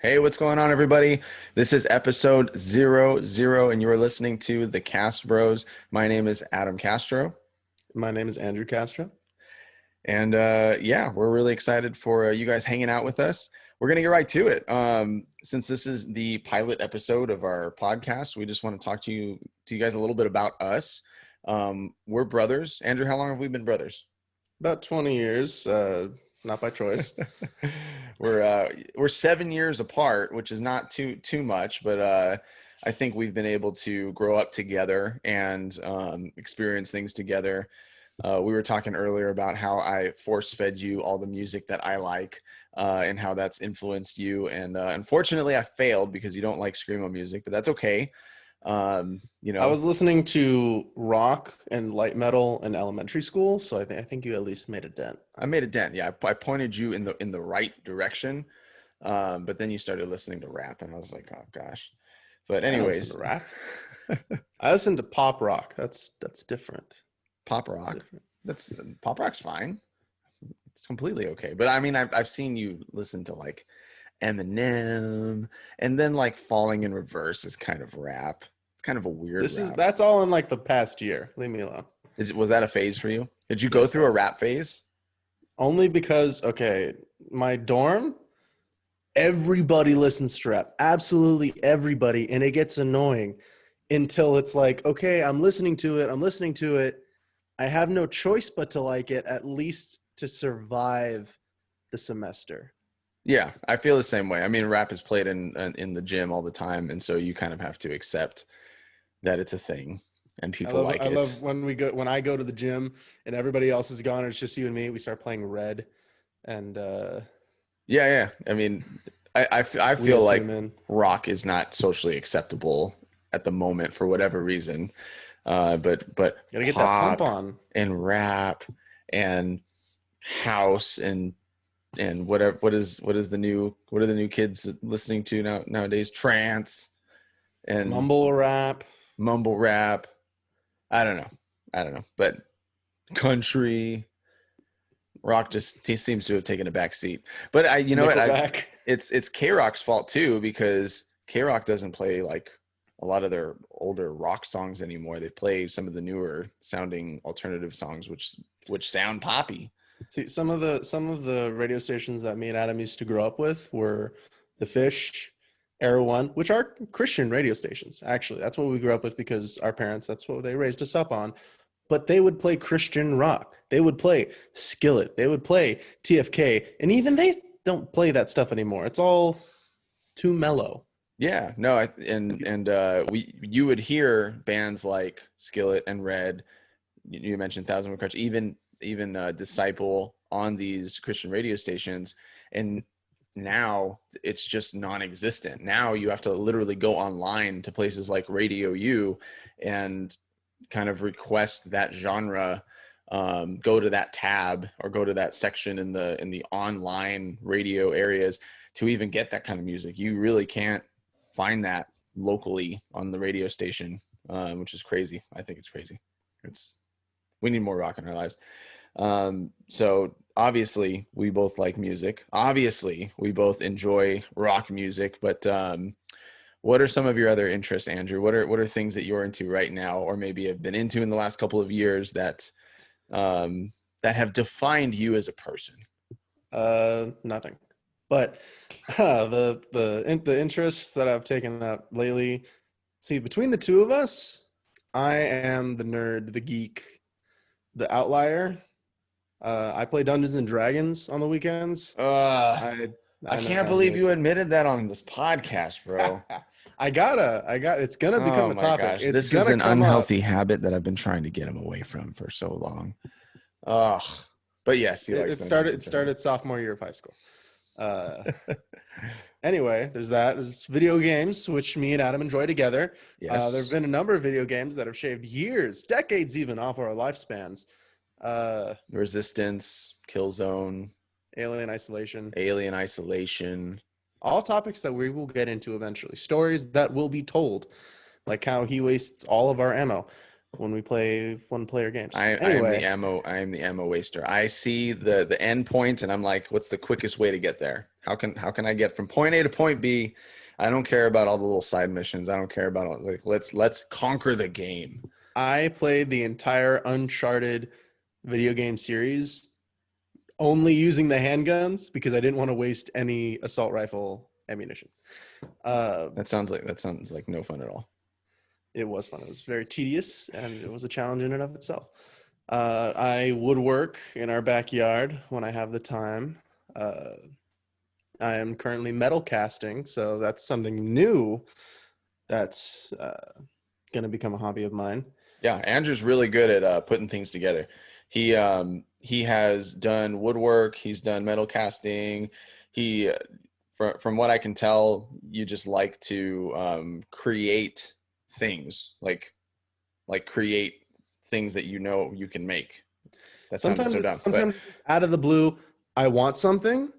Hey, what's going on, everybody? This is episode 00, and you're listening to the Cast Bros. My name is Adam Castro, My name is Andrew Castro. and yeah, we're really excited for you guys hanging out with us. We're gonna get right to it. Since this is the pilot episode of our podcast, we just want to talk to you guys a little bit about us. We're brothers. Andrew, how long have we been brothers? About 20 years, not by choice. We're 7 years apart, which is not too much, but I think we've been able to grow up together and experience things together. We were talking earlier about how I force fed you all the music that I like and how that's influenced you. And unfortunately, I failed because you don't like screamo music, but that's okay. I was listening to rock and light metal in elementary school, so I think you at least made a dent. I made a dent. Yeah, I pointed you in the right direction, but then you started listening to rap, and I was like, oh gosh. But I don't listen anyways, to rap. I listen to pop rock. That's different. pop rock. That's pop rock's fine. It's completely okay. But I mean, I've seen you listen to like Eminem, and then like Falling in Reverse is kind of rap. It's kind of a weird rap. That's all in like the past year. Leave me alone. Was that a phase for you? Did you go Yes, through a rap phase? only because my dorm, everybody listens to rap. Absolutely everybody, and it gets annoying until it's like, okay, I'm listening to it. I have no choice but to like it, at least to survive the semester. Yeah, I feel the same way. I mean, rap is played in the gym all the time, and so you kind of have to accept that it's a thing and people like I it. love when I go to the gym and everybody else is gone and it's just you and me. We start playing Red, and Yeah. I mean, I we feel just like zoom in. rock is not socially acceptable at the moment for whatever reason. But Gotta get that pump pop on. and rap and house and what are the new kids listening to nowadays? Trance and Mumble rap. mumble rap. I don't know. But country rock just seems to have taken a back seat. But you know what? Nickelback. It's K-Rock's fault too, because K-Rock doesn't play like a lot of their older rock songs anymore. They play some of the newer sounding alternative songs, which sound poppy. See, some of the radio stations that me and Adam used to grow up with were The Fish, Era One, which are Christian radio stations. Actually, that's what we grew up with because our parents, that's what they raised us up on. But they would play Christian rock. They would play Skillet. They would play TFK, and even they don't play that stuff anymore. It's all too mellow. Yeah, no, you would hear bands like Skillet and Red. You mentioned Thousand Crutch, even Disciple on these Christian radio stations, and now it's just non-existent. Now you have to literally go online to places like Radio U and kind of request that genre, go to that tab or go to that section in the online radio areas to even get that kind of music. You really can't find that locally on the radio station, which is crazy. I think it's crazy. We need more rock in our lives. So obviously we both like music. Obviously we both enjoy rock music, but what are some of your other interests, Andrew? What are things that you're into right now, or maybe have been into in the last couple of years that have defined you as a person? Nothing. But the interests that I've taken up lately, see, between the two of us, I am the nerd, the geek, the outlier. I play Dungeons and Dragons on the weekends. I can't believe you admitted that on this podcast, bro. It's gonna become a topic. Gosh. It's This is gonna an come unhealthy up. habit that I've been trying to get him away from for so long. Ugh. But yes, he likes It started sophomore year of high school. Anyway, there's that. There's video games, which me and Adam enjoy together. Yes. There have been a number of video games that have shaved years, decades even, off our lifespans. Resistance, Killzone, Alien Isolation. All topics that we will get into eventually. Stories that will be told, like how he wastes all of our ammo. when we play one-player games. I am the ammo waster. I see the end point and I'm like, what's the quickest way to get there? How can I get from point A to point B? I don't care about all the little side missions. I don't care about all, like let's conquer the game. I played the entire Uncharted video game series only using the handguns because I didn't want to waste any assault rifle ammunition. That sounds like no fun at all. It was fun. It was very tedious, and it was a challenge in and of itself. I woodwork in our backyard when I have the time. I am currently metal casting, so that's something new that's going to become a hobby of mine. Yeah, Andrew's really good at putting things together. He has done woodwork. He's done metal casting. He, from what I can tell, you just like to create things, like create things that you know you can make. That sounds so dumb. Sometimes out of the blue, I want something.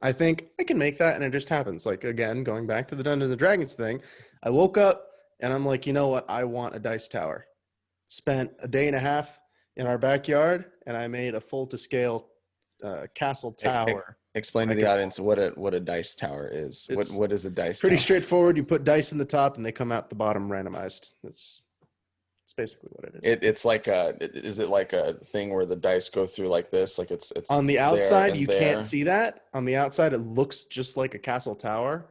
I think I can make that, and it just happens. Like, again, going back to the Dungeons and Dragons thing, I woke up and I'm like, you know what? I want a dice tower. Spent a day and a half in our backyard, and I made a full to scale castle tower. Explain to the audience what a dice tower is. What is a dice tower? Pretty straightforward. You put dice in the top, and they come out the bottom randomized. It's basically what it is. It's like is it like a thing where the dice go through like this? Like it's on the outside you can't see that. On the outside it looks just like a castle tower,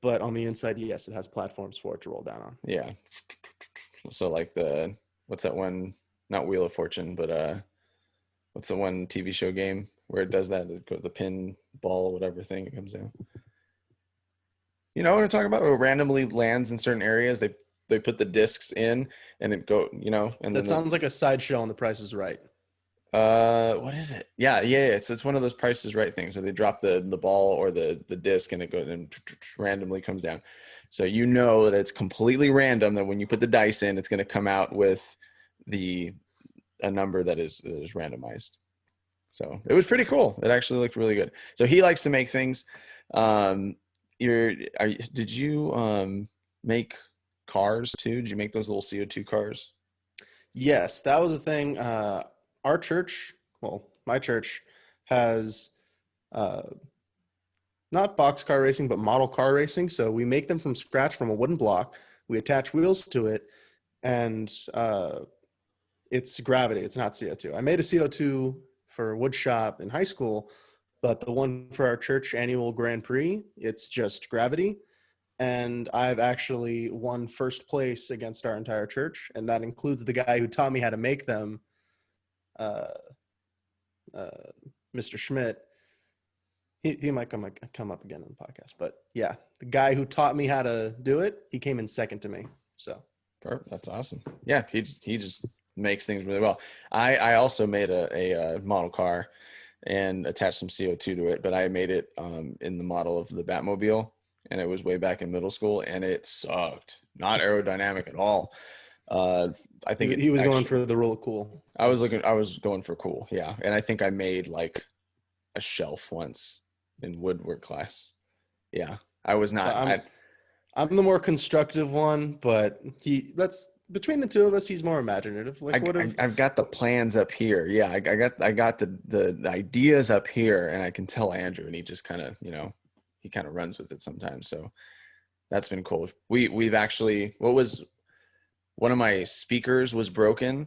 but on the inside, yes, it has platforms for it to roll down on. Yeah. So like what's that one? Not Wheel of Fortune, but what's the one TV show game where it does that? The pin ball, whatever thing, it comes down. You know what I'm talking about? Where it randomly lands in certain areas. They put the discs in and it go, you know, and that sounds like a sideshow on The Price is Right. What is it? Yeah. It's one of those Price is Right things where they drop the ball or the disc and it goes and randomly comes down. So you know that it's completely random, that when you put the dice in, it's going to come out with a number that is randomized. So it was pretty cool. It actually looked really good. So he likes to make things. Did you make cars too? Did you make those little CO2 cars? Yes, that was a thing. Our church, well, my church has not boxcar racing, but model car racing. So we make them from scratch from a wooden block. We attach wheels to it, and it's gravity. It's not CO2. I made a CO2 for wood shop in high school, but the one for our church annual Grand Prix, it's just gravity. And I've actually won first place against our entire church, and that includes the guy who taught me how to make them, Mr. Schmidt. He might come up again in the podcast, but yeah, the guy who taught me how to do it, he came in second to me. So that's awesome. Yeah, he just makes things really well. I also made a model car and attached some CO2 to it, but I made it in the model of the Batmobile. And it was way back in middle school, and it sucked. Not aerodynamic at all. I think he was going for the real cool. I was going for cool, yeah. And I think I made like a shelf once in woodwork class. Yeah, I was not. I'm the more constructive one, but between the two of us, he's more imaginative. Like I've got the plans up here. Yeah, I got the ideas up here, and I can tell Andrew, and he just kind of he kind of runs with it sometimes. So that's been cool. We've actually, one of my speakers was broken,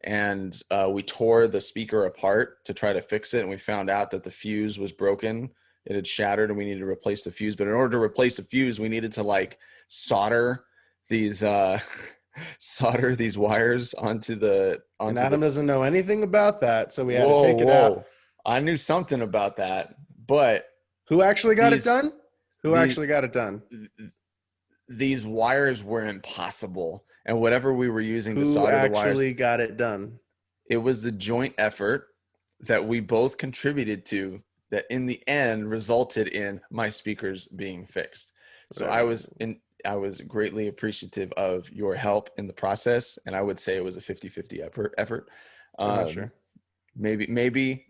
and we tore the speaker apart to try to fix it. And we found out that the fuse was broken. It had shattered and we needed to replace the fuse. But in order to replace the fuse, we needed to like solder these wires onto and Adam doesn't know anything about that. So we had to take it out. I knew something about that, but who actually got it done? Actually got it done? These wires were impossible. And whatever we were using to solder the wires. Who actually got it done? It was the joint effort that we both contributed to that in the end resulted in my speakers being fixed. So I was greatly appreciative of your help in the process. And I would say it was a 50-50 effort. I'm not sure. Maybe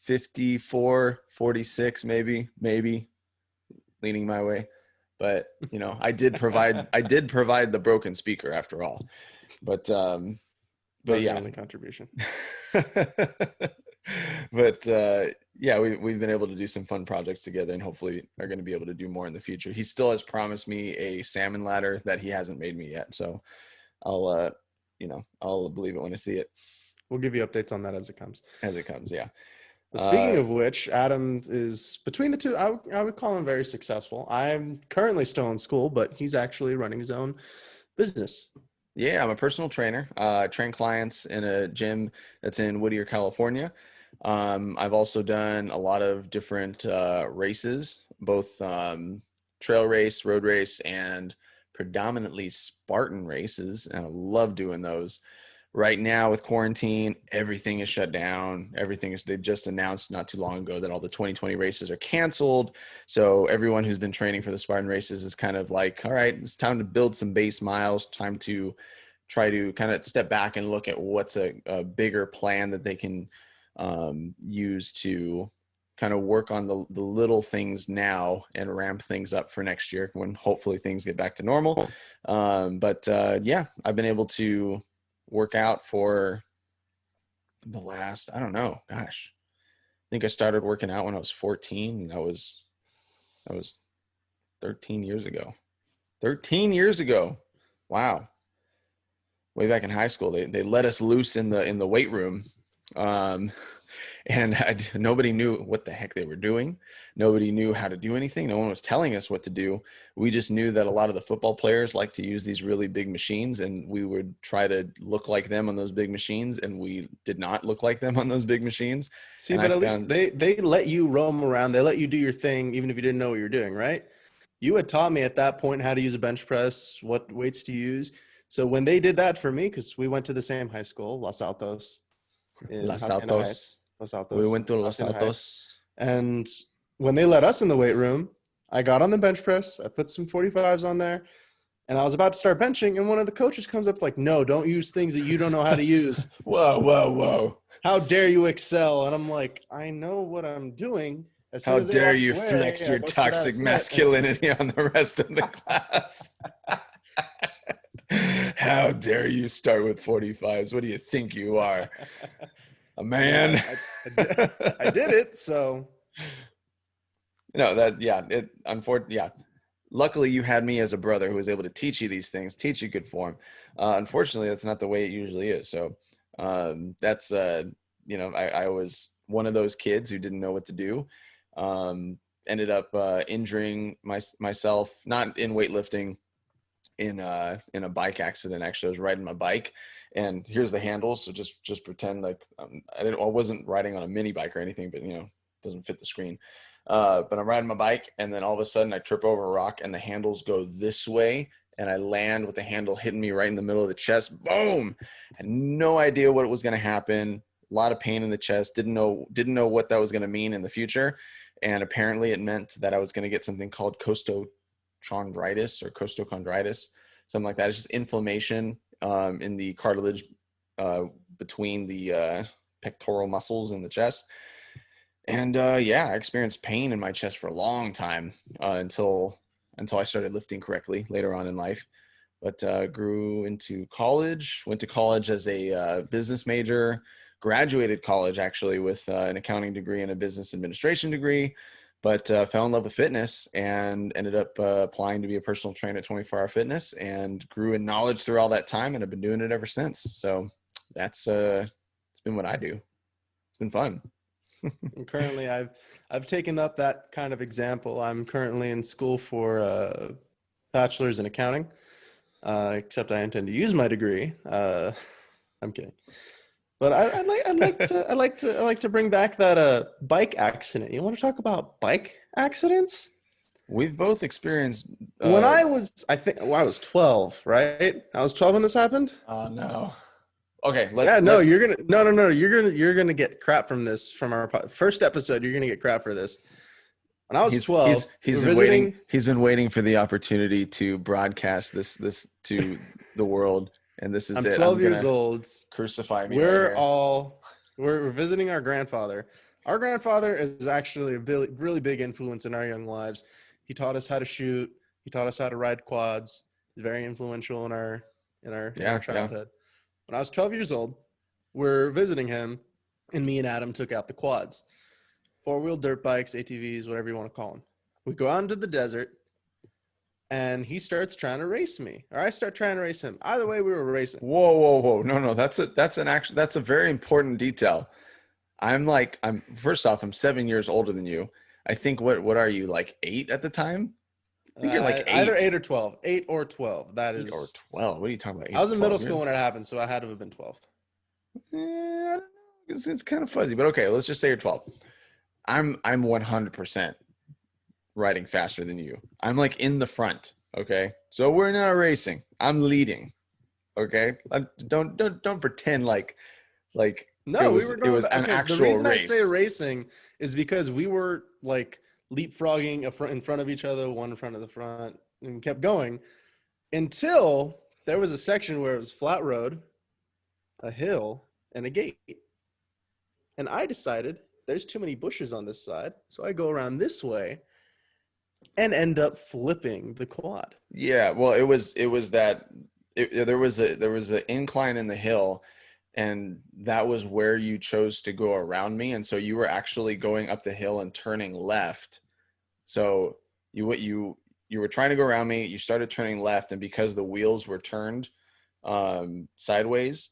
54-46, maybe leaning my way, but I did provide the broken speaker after all. But That was the yeah. only contribution. But yeah, we've been able to do some fun projects together, and hopefully are going to be able to do more in the future. He still has promised me a salmon ladder that he hasn't made me yet, so I'll I'll believe it when I see it. We'll give you updates on that as it comes. As it comes. Yeah. But speaking of which, Adam is between the two. I would call him very successful. I'm currently still in school, but he's actually running his own business. Yeah, I'm a personal trainer. Train clients in a gym that's in Whittier, California. I've also done a lot of different races, both trail race, road race, and predominantly Spartan races. And I love doing those. Right now with quarantine, everything is shut down. They just announced not too long ago that all the 2020 races are canceled. So everyone who's been training for the Spartan races is kind of like, all right, it's time to build some base miles, time to try to kind of step back and look at what's a bigger plan that they can use to kind of work on the little things now and ramp things up for next year when hopefully things get back to normal. But yeah, I've been able to work out for the last, I don't know, gosh, I think I started working out when I was 14. That was 13 years ago. 13 years ago. Wow. Way back in high school, they let us loose in the weight room. And nobody knew what the heck they were doing. Nobody knew how to do anything. No one was telling us what to do. We just knew that a lot of the football players like to use these really big machines, and we would try to look like them on those big machines, and we did not look like them on those big machines. See, And but at least they let you roam around. They let you do your thing, even if you didn't know what you're doing, right? You had taught me at that point how to use a bench press, what weights to use. So when they did that for me, because we went to the same high school, Los Altos, in Los Hacienda Altos. Heights. Los Altos. We went to Los Hacienda Altos. Heights. And when they let us in the weight room, I got on the bench press. I put some 45s on there, and I was about to start benching, and one of the coaches comes up like, "No, don't use things that you don't know how to use." Whoa. How dare you excel? And I'm like, I know what I'm doing. As soon How as they dare walked you away, flex I your busted out toxic set, masculinity on the rest of the class? How dare you start with 45s? What do you think you are? A man? Yeah, I did it. So No, yeah. Luckily, you had me as a brother who was able to teach you these things, teach you good form. Unfortunately, that's not the way it usually is. So that's, I was one of those kids who didn't know what to do. Ended up injuring myself, not in weightlifting, in a bike accident. Actually, I was riding my bike, and here's the handles. So just pretend like I wasn't riding on a mini bike or anything, but it doesn't fit the screen. But I'm riding my bike, and then all of a sudden I trip over a rock, and the handles go this way, and I land with the handle hitting me right in the middle of the chest. Boom! Had no idea what was going to happen. A lot of pain in the chest. Didn't know what that was going to mean in the future, and apparently it meant that I was going to get something called costochondritis or costochondritis, something like that. It's just inflammation in the cartilage between the pectoral muscles in the chest. And yeah, I experienced pain in my chest for a long time until I started lifting correctly later on in life. But grew into college, went to college as a business major, graduated college actually with an accounting degree and a business administration degree, but fell in love with fitness and ended up applying to be a personal trainer at 24 Hour Fitness, and grew in knowledge through all that time, and I've been doing it ever since. So that's it's been what I do. It's been fun. and currently I've taken up that kind of example. I'm currently in school for a bachelor's in accounting, except I intend to use my degree. I'm kidding. But I'd like to bring back that bike accident. You want to talk about bike accidents? We've both experienced. When I was 12, right? I was 12 when this happened. Oh no. Okay, you're gonna get crap from this, from our first episode. You're gonna get crap for this. When I was 12, he's been waiting. He's been waiting for the opportunity to broadcast this to the world, and this is I'm it. 12 years old. Crucify me. We're visiting our grandfather. Our grandfather is actually a really big influence in our young lives. He taught us how to shoot. He taught us how to ride quads. He's very influential in our in our Yeah. childhood. When I was 12 years old, we're visiting him, and me and Adam took out the quads, 4-wheel dirt bikes, ATVs, whatever you want to call them. We go out into the desert, and he starts trying to race me, or I start trying to race him. Either way, we were racing. Whoa. No. That's a very important detail. First off, I'm 7 years older than you. I think what are you, like 8 at the time? I think you're like 8. Either 8 or 12. 8 or 12. That 8 is. or 12. What are you talking about? 8 I was or in middle 12? school when it happened, so I had to have been 12. I don't know. It's kind of fuzzy, but okay, let's just say you're 12. I'm 100% riding faster than you. I'm like in the front. Okay, so we're not racing. I'm leading. Okay, don't pretend like No, we were it going was back. an Okay, the actual reason race. I say racing is because we were like leapfrogging in front of each other, one in front of the front, and kept going until there was a section where it was flat road, a hill, and a gate. And I decided there's too many bushes on this side, so I go around this way and end up flipping the quad. Yeah, well, there was an incline in the hill, and that was where you chose to go around me, and so you were actually going up the hill and turning left. So you were trying to go around me. You started turning left, and because the wheels were turned sideways,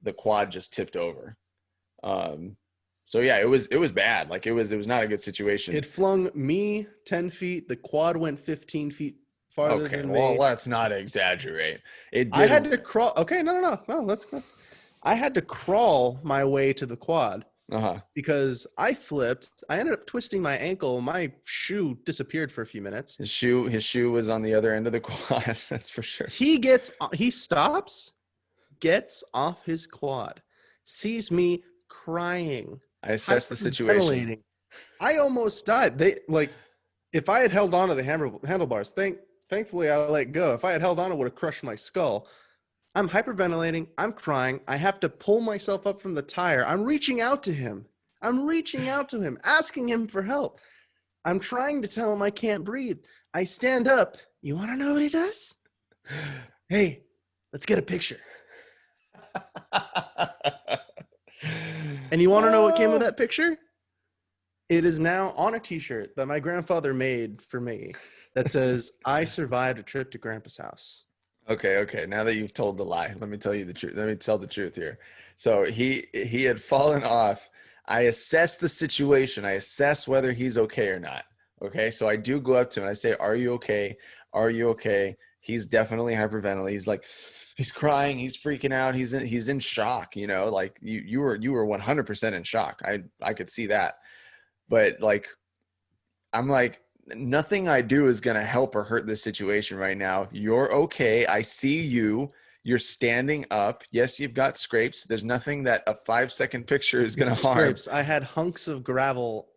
the quad just tipped over. So yeah, it was bad. Like it was not a good situation. It flung me 10 feet. The quad went 15 feet farther than me. Well, let's not exaggerate. It did. I had to crawl. Okay, no. Let's. I had to crawl my way to the quad because I flipped. I ended up twisting my ankle. My shoe disappeared for a few minutes. His shoe was on the other end of the quad. That's for sure. He stops, gets off his quad, sees me crying. I assessed the situation. I almost died. If I had held on to the handlebars, thankfully I let go. If I had held on, it would have crushed my skull. I'm hyperventilating. I'm crying. I have to pull myself up from the tire. I'm reaching out to him, asking him for help. I'm trying to tell him I can't breathe. I stand up. You want to know what he does? Hey, let's get a picture. And you want to know what came of that picture? It is now on a t-shirt that my grandfather made for me that says, I survived a trip to Grandpa's house. Okay. Now that you've told the lie, let me tell you the truth. Let me tell the truth here. So he had fallen off. I assessed the situation. I assess whether he's okay or not. Okay. So I do go up to him and I say, are you okay? Are you okay? He's definitely hyperventilating. He's like, he's crying. He's freaking out. He's in shock. You know, like you were 100% in shock. I could see that. But like, I'm like, nothing I do is going to help or hurt this situation right now. You're okay. I see you. You're standing up. Yes, you've got scrapes. There's nothing that a 5-second picture is going to harm. Scrapes. I had hunks of gravel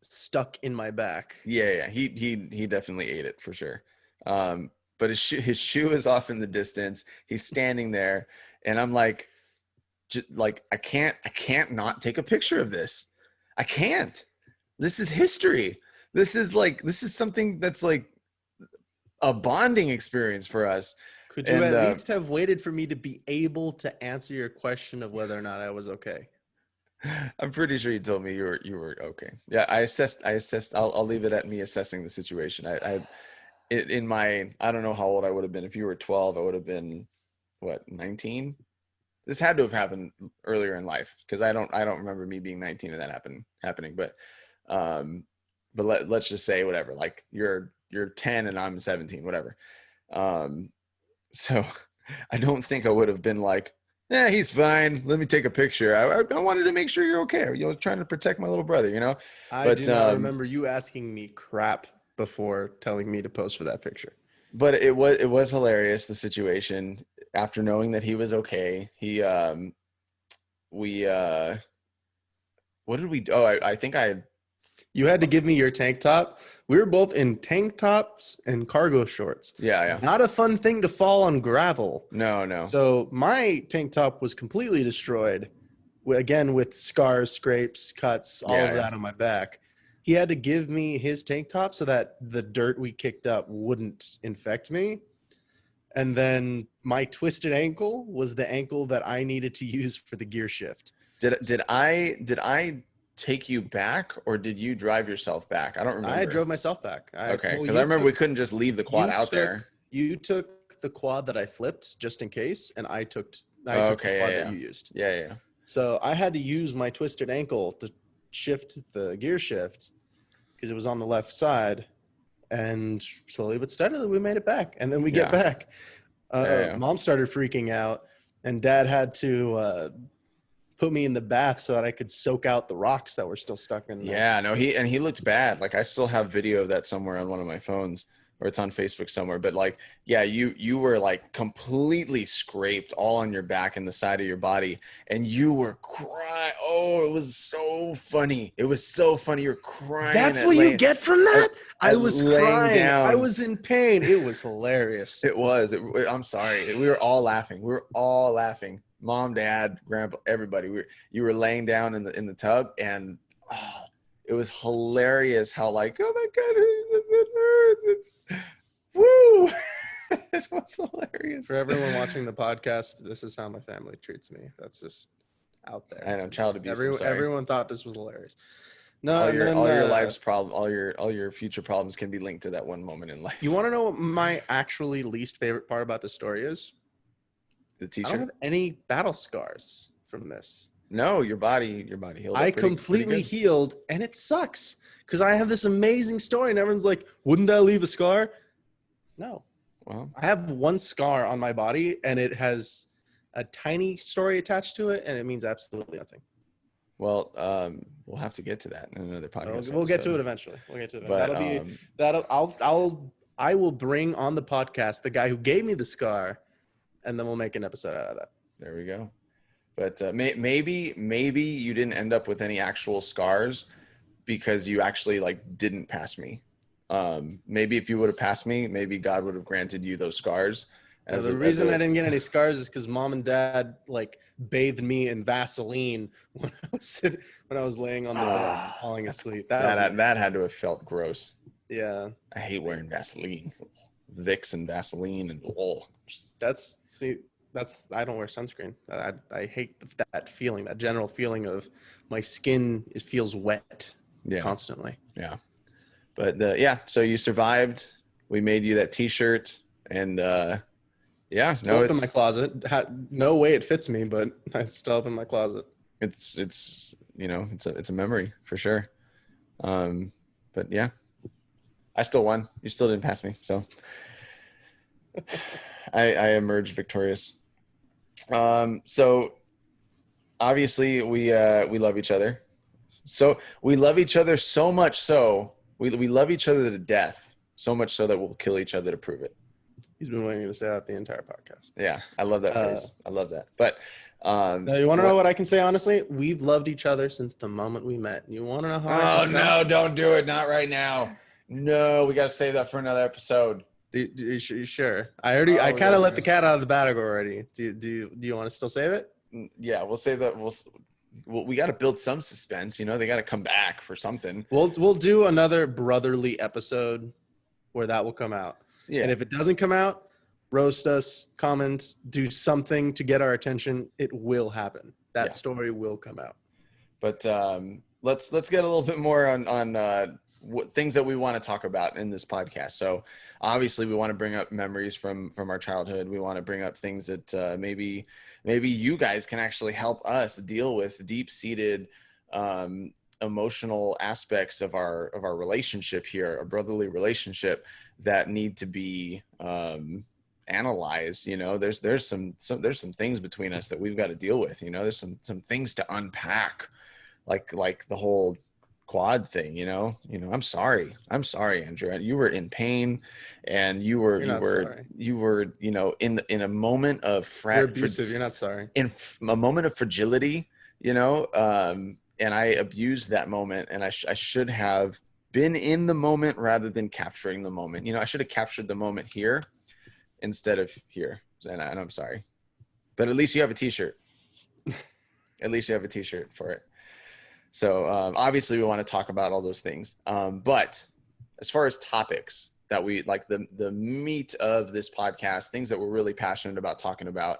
stuck in my back. Yeah. He definitely ate it for sure. But his shoe is off in the distance. He's standing there, and I'm like, I can't not take a picture of this. I can't. This is history. This is something that's like a bonding experience for us. Could you at least have waited for me to be able to answer your question of whether or not I was okay? I'm pretty sure you told me you were okay. Yeah, I assessed. I'll leave it at me assessing the situation. I don't know how old I would have been. If you were 12, I would have been, what, 19? This had to have happened earlier in life because I don't remember me being 19 and that happening. But let's just say whatever. Like you're 10 and I'm 17, whatever. So I don't think I would have been like, yeah, he's fine. Let me take a picture. I wanted to make sure you're okay. You know, trying to protect my little brother. You know. I do not remember you asking me crap before telling me to post for that picture. But it was hilarious, the situation. After knowing that he was okay, what did we do? I think you had to give me your tank top. We were both in tank tops and cargo shorts. Yeah. Not a fun thing to fall on gravel. No. So my tank top was completely destroyed, again with scars, scrapes, cuts, all of that on my back. He had to give me his tank top so that the dirt we kicked up wouldn't infect me. And then my twisted ankle was the ankle that I needed to use for the gear shift. Did I take you back, or did you drive yourself back? I don't remember. I drove myself back. Okay, because I remember we couldn't just leave the quad out there. You took the quad that I flipped just in case, and I took the quad that you used. Yeah. So I had to use my twisted ankle to shift the gear shift because it was on the left side, and slowly but steadily we made it back, and then we get back. Mom started freaking out, and Dad had to put me in the bath so that I could soak out the rocks that were still stuck in there. Yeah, no, he looked bad. Like, I still have video of that somewhere on one of my phones, or it's on Facebook somewhere. But like, yeah, you were like completely scraped all on your back and the side of your body, and you were crying. Oh, it was so funny. It was so funny. You're crying. That's what you get from that? I was crying. Down. I was in pain. It was hilarious. It was. I'm sorry. We were all laughing. Mom, Dad, Grandpa, everybody. You were laying down in the tub, and it was hilarious how, like, oh my God, woo! It was hilarious. For everyone watching the podcast, this is how my family treats me. That's just out there. I know, child abuse. Everyone thought this was hilarious. No, all your life's problem, all your future problems can be linked to that one moment in life. You want to know what my actually least favorite part about the story is? The t-shirt? I don't have any battle scars from this. No, your body healed. I completely healed, and it sucks because I have this amazing story, and everyone's like, "Wouldn't that leave a scar?" No. Well, I have one scar on my body, and it has a tiny story attached to it, and it means absolutely nothing. Well, we'll have to get to that in another podcast. We'll get to it eventually. But, I will bring on the podcast the guy who gave me the scar, and then we'll make an episode out of that. There we go. But maybe you didn't end up with any actual scars because you actually like didn't pass me. Maybe if you would have passed me, maybe God would have granted you those scars. The reason I didn't get any scars is because Mom and Dad like bathed me in Vaseline when I was laying on the bed falling asleep. That had to have felt gross. Yeah. I hate wearing Vaseline, Vicks and Vaseline, and I don't wear sunscreen. I hate that feeling, that general feeling of my skin feels wet constantly. Yeah. But so you survived. We made you that t-shirt, and it's still up in my closet. No way it fits me, but it's still up in my closet. It's a memory for sure. But yeah, I still won. You still didn't pass me, so I emerged victorious. So obviously we love each other. So we love each other so much so we love each other to death, so much so that we'll kill each other to prove it. He's been waiting to say that the entire podcast. Yeah, I love that phrase. I love that. But now you want to know what I can say honestly? We've loved each other since the moment we met. You want to know how? Oh no, don't do it. Not right now. No, we got to save that for another episode. You sure? I kind of let the cat out of the bag already. Do you want to still save it? Yeah, we'll save that. We got to build some suspense. They got to come back for something. We'll do another brotherly episode where that will come out. Yeah. And if it doesn't come out, roast us, comment, do something to get our attention. It will happen. That story will come out. But let's get a little bit more on what things that we want to talk about in this podcast. So obviously we want to bring up memories from our childhood. We want to bring up things that maybe you guys can actually help us deal with deep-seated emotional aspects of our relationship here, a brotherly relationship that need to be analyzed. There's some things between us that we've got to deal with. There's some things to unpack, like the whole quad thing. I'm sorry, Andrew. You were in pain, and you were in a moment of You're abusive. You're not sorry. In a moment of fragility, and I abused that moment, and I should have been in the moment rather than capturing the moment. I should have captured the moment here instead of here, and I'm sorry, but at least you have a t-shirt. At least you have a t-shirt for it. So obviously we want to talk about all those things. But as far as topics, that we like, the meat of this podcast, things that we're really passionate about talking about.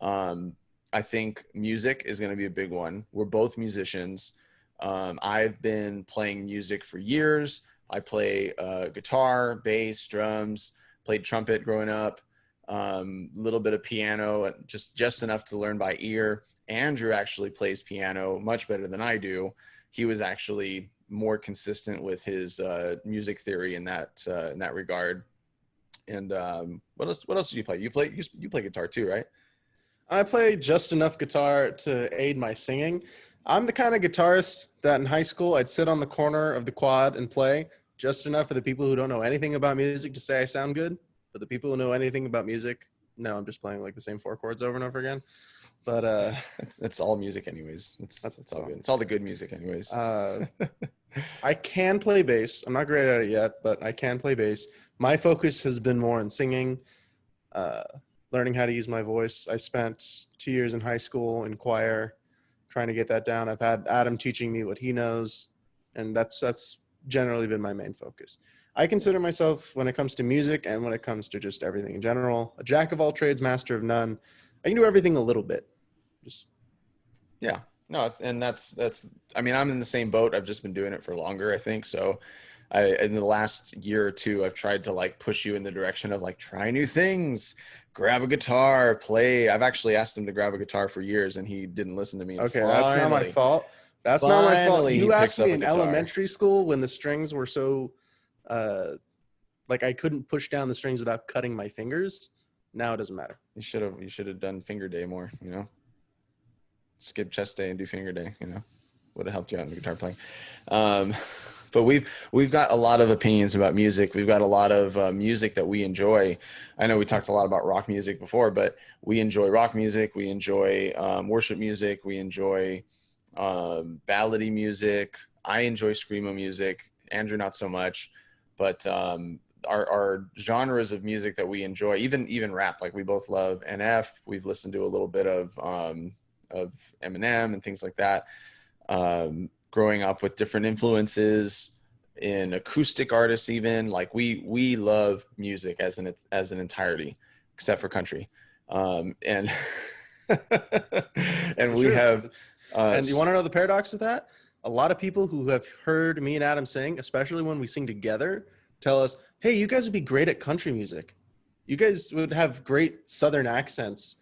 I think music is going to be a big one. We're both musicians. I've been playing music for years. I play guitar, bass, drums, played trumpet growing up, a little bit of piano, just enough to learn by ear. Andrew actually plays piano much better than I do. He was actually more consistent with his music theory in that regard. And what else do you play? You play guitar too, right? I play just enough guitar to aid my singing. I'm the kind of guitarist that in high school I'd sit on the corner of the quad and play just enough for the people who don't know anything about music to say I sound good. But the people who know anything about music, no, I'm just playing like the same 4 chords over and over again. But it's all music anyways. It's all good. It's all the good music anyways. I can play bass. I'm not great at it yet, but I can play bass. My focus has been more on singing, learning how to use my voice. I spent 2 years in high school in choir trying to get that down. I've had Adam teaching me what he knows, and that's generally been my main focus. I consider myself, when it comes to music and when it comes to just everything in general, a jack of all trades, master of none. I can do everything a little bit. Yeah. No, and that's I mean, I'm in the same boat. I've just been doing it for longer, I think. So in the last year or two, I've tried to like push you in the direction of like, try new things, grab a guitar, play. I've actually asked him to grab a guitar for years and he didn't listen to me. Okay, that's not my fault. That's not my fault. You asked me in elementary school when the strings were so, like I couldn't push down the strings without cutting my fingers. Now it doesn't matter. You should have done finger day more, you know, skip chest day and do finger day, you know, would have helped you out in the guitar playing. But we've got a lot of opinions about music. We've got a lot of music that we enjoy. I know we talked a lot about rock music before, but we enjoy rock music. We enjoy worship music. We enjoy ballady music. I enjoy screamo music. Andrew, not so much, but our genres of music that we enjoy, even rap, like we both love NF. We've listened to a little bit of Eminem and things like that. Growing up with different influences in acoustic artists, even like we love music as an entirety, except for country. And and we have and you want to know the paradox of that? A lot of people who have heard me and Adam sing, especially when we sing together, tell us, hey, you guys would be great at country music. You guys would have great Southern accents.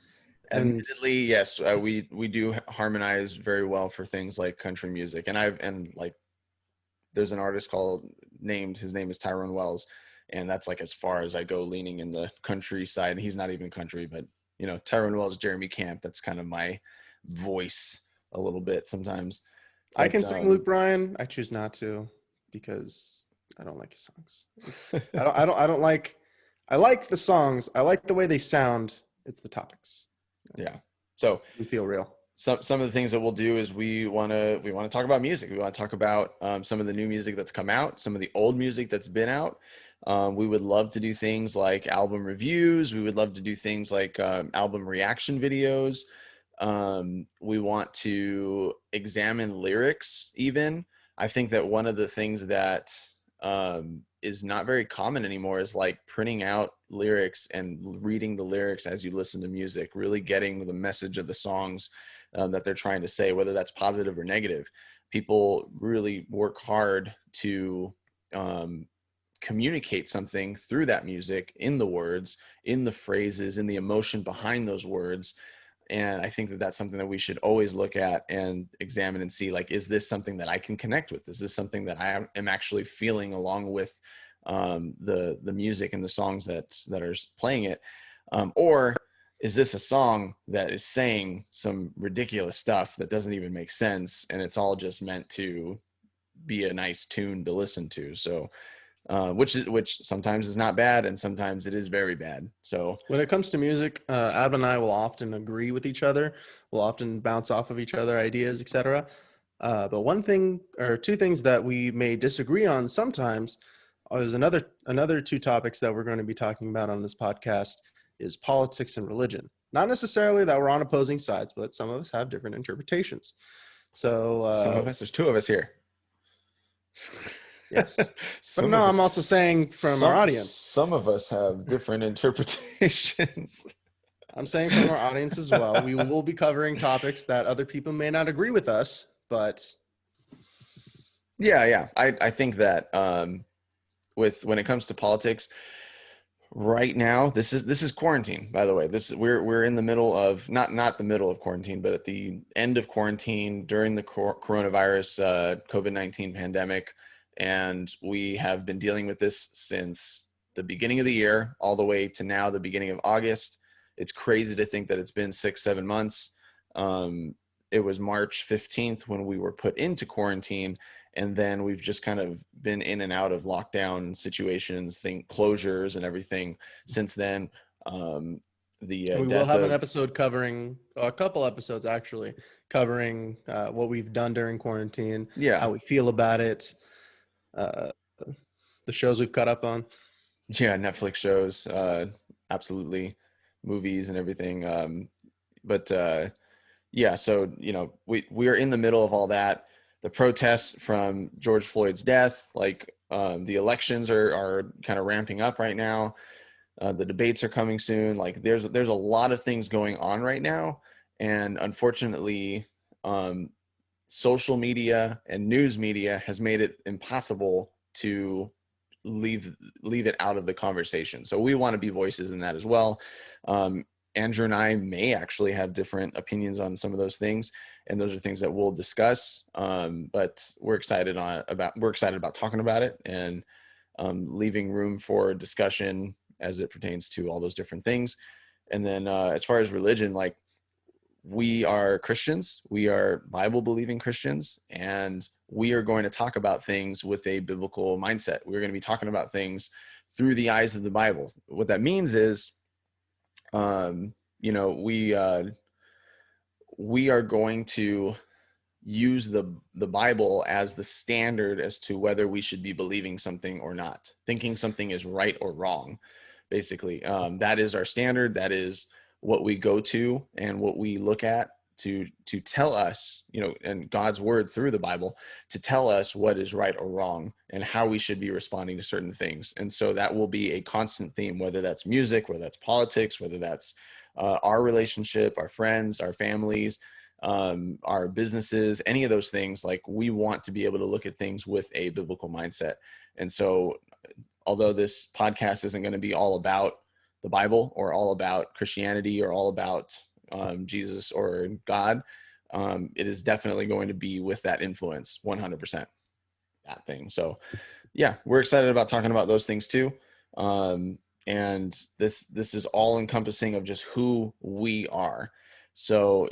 And admittedly, yes, we do harmonize very well for things like country music. And like, there's an artist his name is Tyrone Wells. And that's like as far as I go leaning in the country side. And he's not even country, but you know, Tyrone Wells, Jeremy Camp, that's kind of my voice a little bit sometimes. But, I can sing Luke Bryan. I choose not to because I don't like his songs. I don't like. I like the songs. I like the way they sound. It's the topics. Yeah. So we feel real. Some of the things that we'll do is we want to talk about music. We want to talk about some of the new music that's come out, some of the old music that's been out. We would love to do things like album reviews. We would love to do things like album reaction videos. We want to examine lyrics even. I think that one of the things that is not very common anymore is like printing out lyrics and reading the lyrics as you listen to music, really getting the message of the songs that they're trying to say, whether that's positive or negative. People really work hard to communicate something through that music, in the words, in the phrases, in the emotion behind those words. And I think that that's something that we should always look at and examine and see, like, is this something that I can connect with? Is this something that I am actually feeling along with the music and the songs that are playing it? Or is this a song that is saying some ridiculous stuff that doesn't even make sense, and it's all just meant to be a nice tune to listen to? So which sometimes is not bad and sometimes it is very bad. So when it comes to music, Adam and I will often agree with each other. We'll often bounce off of each other ideas, etc. But one thing or two things that we may disagree on sometimes is another two topics that we're going to be talking about on this podcast is politics and religion. Not necessarily that we're on opposing sides, but some of us have different interpretations. So some of us, there's two of us here. Yes. But Some no, of I'm also saying from our audience. some of us have different interpretations. I'm saying from our audience as well. We will be covering topics that other people may not agree with us, but Yeah. I think that when it comes to politics right now, this is quarantine, by the way. We're in the middle of not the middle of quarantine, but at the end of quarantine during the coronavirus COVID-19 pandemic, and we have been dealing with this since the beginning of the year all the way to now, the beginning of August. It's crazy to think that it's been 6-7 months. It was March 15th when we were put into quarantine, and then we've just kind of been in and out of lockdown situations, closures and everything since then. The we will death have an of episode covering, a couple episodes actually, covering what we've done during quarantine, yeah how we feel about it, uh, the shows we've caught up on. Netflix shows, absolutely, movies and everything. But yeah, so we are in the middle of all that. The protests from George Floyd's death, like the elections are kind of ramping up right now. The debates are coming soon. Like there's a lot of things going on right now, and unfortunately, social media and news media has made it impossible to leave it out of the conversation. So we want to be voices in that as well. Andrew and I may actually have different opinions on some of those things, and those are things that we'll discuss. But we're excited about talking about it and leaving room for discussion as it pertains to all those different things. And then as far as religion, like we are Christians, we are Bible believing Christians, and we are going to talk about things with a biblical mindset. We're going to be talking about things through the eyes of the Bible. What that means is, we are going to use the Bible as the standard as to whether we should be believing something or not, thinking something is right or wrong. Basically, that is our standard. That is what we go to and what we look at to tell us, and God's word through the Bible to tell us what is right or wrong and how we should be responding to certain things. And so that will be a constant theme, whether that's music, whether that's politics, whether that's our relationship, our friends, our families, our businesses, any of those things. Like we want to be able to look at things with a biblical mindset. And so although this podcast isn't going to be all about the Bible or all about Christianity or all about Jesus or God, it is definitely going to be with that influence, 100%, that thing. So yeah, we're excited about talking about those things too. And this is all encompassing of just who we are. So,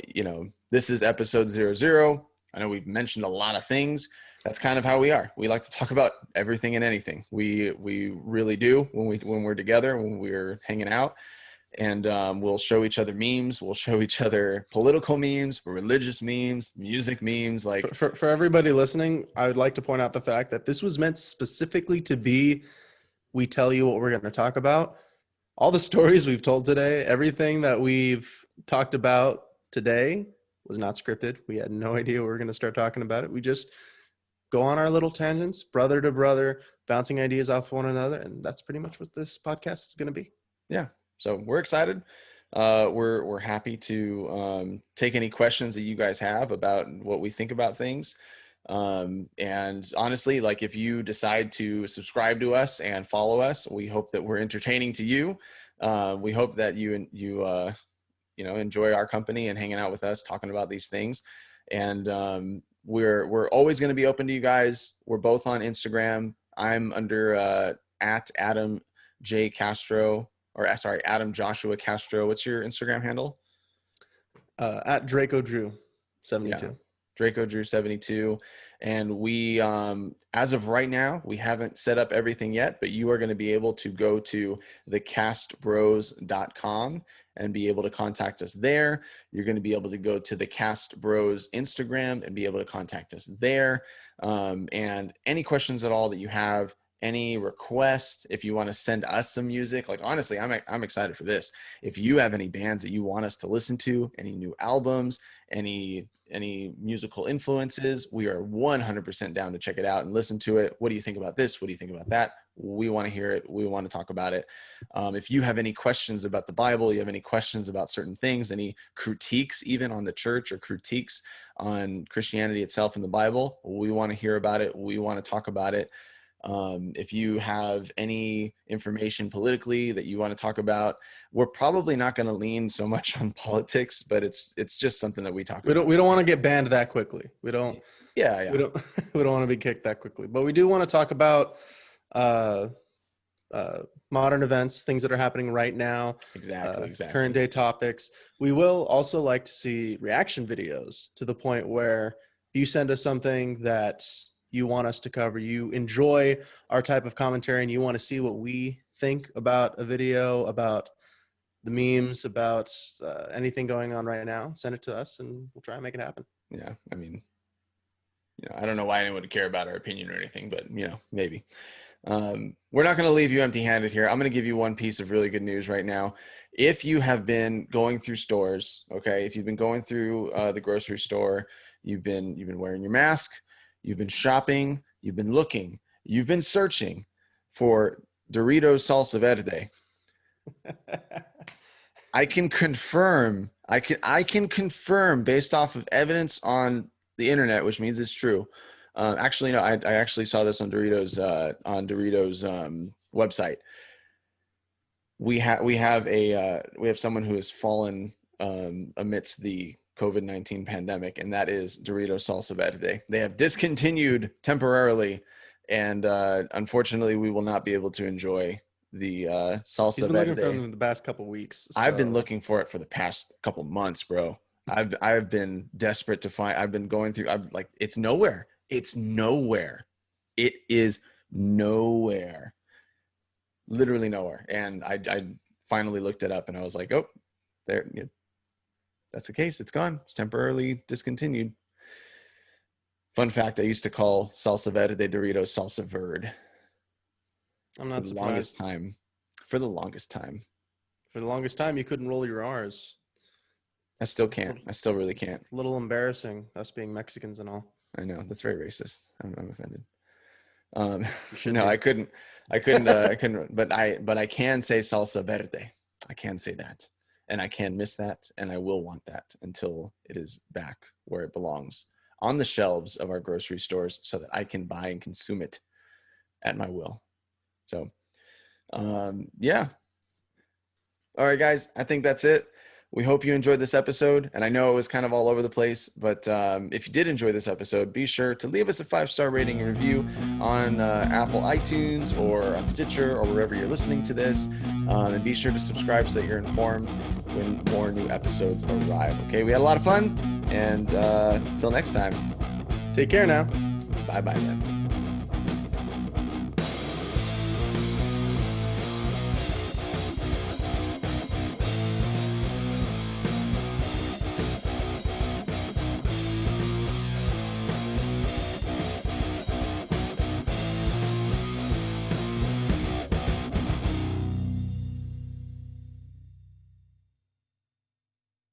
this is episode 00. I know we've mentioned a lot of things. That's kind of how we are. We like to talk about everything and anything. We really do when we're together, when we're hanging out. And we'll show each other memes. We'll show each other political memes, religious memes, music memes. Like for everybody listening, I would like to point out the fact that this was meant specifically to be, we tell you what we're going to talk about. All the stories we've told today, everything that we've talked about today was not scripted. We had no idea we were going to start talking about it. We just go on our little tangents, brother to brother, bouncing ideas off one another. And that's pretty much what this podcast is going to be. Yeah. So we're excited. We're happy to take any questions that you guys have about what we think about things. And honestly, like if you decide to subscribe to us and follow us, we hope that we're entertaining to you. We hope that you enjoy our company and hanging out with us, talking about these things. And we're always going to be open to you guys. We're both on Instagram. I'm under at Adam J Castro, or sorry, Adam Joshua Castro. What's your Instagram handle? At Draco Drew 72. Yeah. Draco Drew 72. And we, as of right now, we haven't set up everything yet, but you are going to be able to go to thecastbros.com and be able to contact us there. You're going to be able to go to the Cast Bros Instagram and be able to contact us there. And any questions at all that you have, any requests, if you want to send us some music, like honestly, I'm excited for this. If you have any bands that you want us to listen to, any new albums, any musical influences, we are 100% down to check it out and listen to it. What do you think about this? What do you think about that? We want to hear it. We want to talk about it. If you have any questions about the Bible, you have any questions about certain things, any critiques even on the church or critiques on Christianity itself in the Bible, we want to hear about it. We want to talk about it. If you have any information politically that you want to talk about, we're probably not going to lean so much on politics, but it's just something that we talk about. We don't want to get banned that quickly. We don't want to be kicked that quickly, but we do want to talk about modern events, things that are happening right now. Exactly. Current day topics. We will also like to see reaction videos, to the point where if you send us something that you want us to cover, you enjoy our type of commentary, and you want to see what we think about a video, about the memes, about anything going on right now, send it to us and we'll try and make it happen. Yeah. I mean, I don't know why anyone would care about our opinion or anything, but maybe. We're not going to leave you empty-handed here. I'm going to give you one piece of really good news right now. If you have been going through stores, okay, if you've been going through the grocery store, you've been wearing your mask, you've been shopping, you've been looking, you've been searching for Doritos Salsa Verde. I can confirm based off of evidence on the internet, which means it's true. Actually, no, I actually saw this on Doritos website. We have someone who has fallen amidst the COVID-19 pandemic, and that is Doritos Salsa Verde. They have discontinued temporarily, and unfortunately, we will not be able to enjoy the Salsa He's been Verde. looking for them the past couple weeks. So. I've been looking for it for the past couple months, bro. I've been desperate to find. I've been going through. I'm like, it's nowhere. It's nowhere. It is nowhere. Literally nowhere. And I finally looked it up, and I was like, oh, there. That's the case. It's gone. It's temporarily discontinued. Fun fact: I used to call Salsa Verde Doritos Salsa Verde. I'm not surprised. For the longest time. For the longest time, you couldn't roll your R's. I still can't. I still really can't. A little embarrassing, us being Mexicans and all. I know, that's very racist. I'm offended. No, I couldn't, but I can say Salsa Verde. I can say that, and I can miss that, and I will want that until it is back where it belongs, on the shelves of our grocery stores, so that I can buy and consume it at my will. So, yeah. All right, guys, I think that's it. We hope you enjoyed this episode, and I know it was kind of all over the place, but if you did enjoy this episode, be sure to leave us a 5-star rating and review on Apple iTunes or on Stitcher or wherever you're listening to this, and be sure to subscribe so that you're informed when more new episodes arrive. Okay, we had a lot of fun, and until next time, take care now. Bye-bye then.